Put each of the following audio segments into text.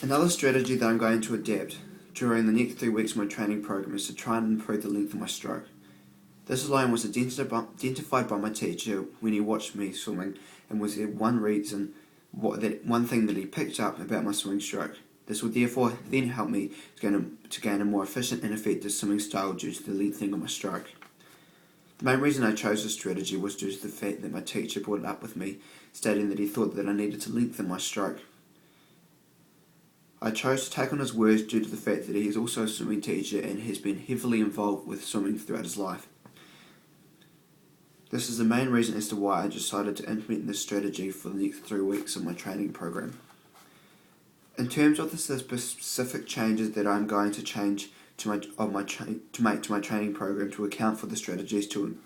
Another strategy that I'm going to adapt during the next 3 weeks of my training program is to try and improve the length of my stroke. This line was identified by my teacher when he watched me swimming, and was one thing that he picked up about my swimming stroke. This would therefore then help me to gain a more efficient and effective swimming style due to the lengthening of my stroke. The main reason I chose this strategy was due to the fact that my teacher brought it up with me, stating that he thought that I needed to lengthen my stroke. I chose to take on his words due to the fact that he is also a swimming teacher and has been heavily involved with swimming throughout his life. This is the main reason as to why I decided to implement this strategy for the next 3 weeks of my training program. In terms of the specific changes that I'm going to change to make to my training program to account for the strategies, to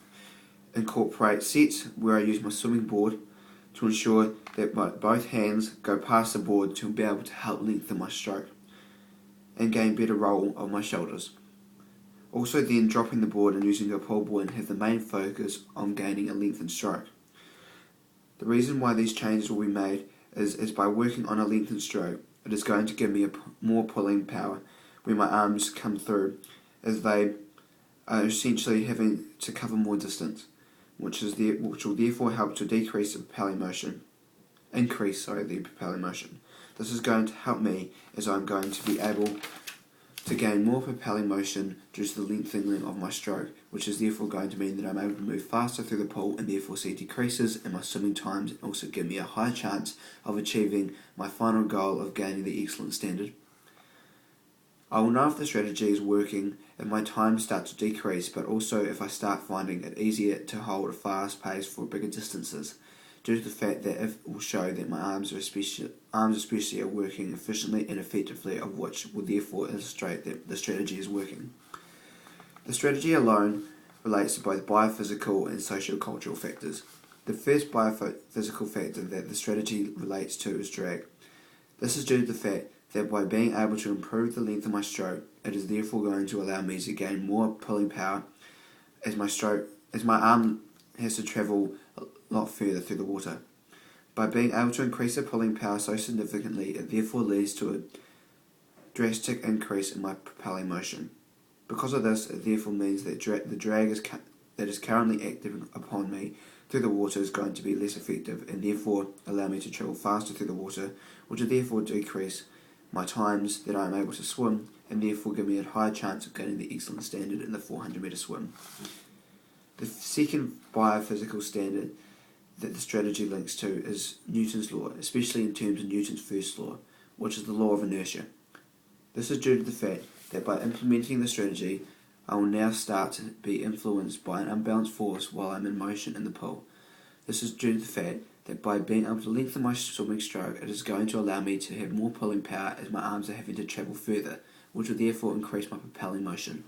incorporate sets where I use my swimming board to ensure that both hands go past the board to be able to help lengthen my stroke and gain better roll of my shoulders. Also then dropping the board and using a pull board and have the main focus on gaining a lengthened stroke. The reason why these changes will be made is by working on a lengthened stroke, it is going to give me more pulling power when my arms come through, as they are essentially having to cover more distance, which will therefore help to increase the propelling motion. This is going to help me as I'm going to be able to gain more propelling motion due to the lengthening of my stroke, which is therefore going to mean that I'm able to move faster through the pool and therefore see decreases in my swimming times, and also give me a high chance of achieving my final goal of gaining the excellent standard. I will know if the strategy is working if my times start to decrease, but also if I start finding it easier to hold a fast pace for bigger distances, due to the fact that it will show that my arms especially are working efficiently and effectively, of which will therefore illustrate that the strategy is working. The strategy alone relates to both biophysical and socio-cultural factors. The first biophysical factor that the strategy relates to is drag. This is due to the fact that by being able to improve the length of my stroke, it is therefore going to allow me to gain more pulling power as my arm has to travel a lot further through the water. By being able to increase the pulling power so significantly, it therefore leads to a drastic increase in my propelling motion. Because of this, it therefore means that the drag that is currently acting upon me through the water is going to be less effective, and therefore allow me to travel faster through the water, which will therefore decrease my times that I am able to swim, and therefore give me a higher chance of gaining the excellent standard in the 400 metre swim. The second biophysical standard that the strategy links to is Newton's law, especially in terms of Newton's first law, which is the law of inertia. This is due to the fact that by implementing the strategy, I will now start to be influenced by an unbalanced force while I'm in motion in the pool. This is due to the fact that by being able to lengthen my swimming stroke, it is going to allow me to have more pulling power as my arms are having to travel further, which will therefore increase my propelling motion.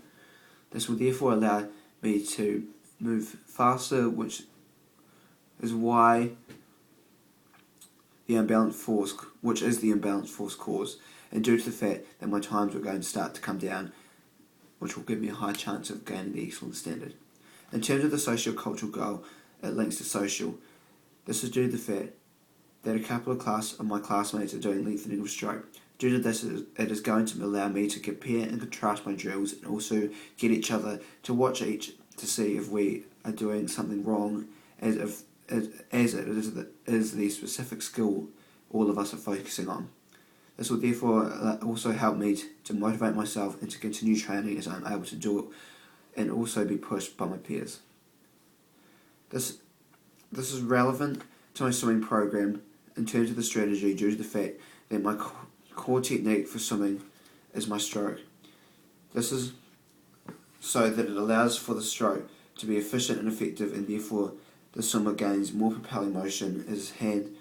This will therefore allow me to move faster, which is why the imbalanced force caused, and due to the fact that my times are going to start to come down, which will give me a high chance of gaining the excellent standard. In terms of the socio-cultural goal, it links to social. This is due to the fact that a couple of my classmates are doing lengthening of stroke. Due to this, it is going to allow me to compare and contrast my drills, and also get each other to watch each to see if we are doing something wrong, as it is the specific skill all of us are focusing on. This will therefore also help me to motivate myself and to continue training as I'm able to do it, and also be pushed by my peers. This is relevant to my swimming program in terms of the strategy due to the fact that my core technique for swimming is my stroke. This is so that it allows for the stroke to be efficient and effective, and therefore the swimmer gains more propelling motion as his hand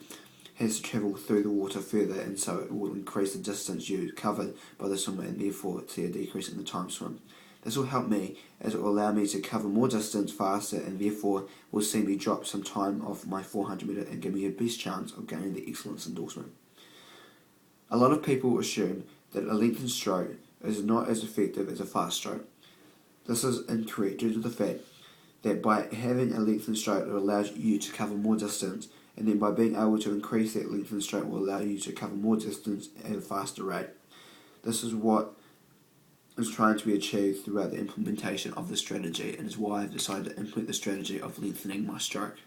has to travel through the water further, and so it will increase the distance covered by the swimmer, and therefore see a decrease in the time swim. This will help me as it will allow me to cover more distance faster, and therefore will see me drop some time off my 400 metre and give me a best chance of gaining the excellence endorsement. A lot of people assume that a lengthened stroke is not as effective as a fast stroke. This is incorrect due to the fact that by having a lengthened stroke, it allows you to cover more distance and then by being able to increase that length in the stroke will allow you to cover more distance at a faster rate. This is what is trying to be achieved throughout the implementation of the strategy, and is why I've decided to implement the strategy of lengthening my stroke.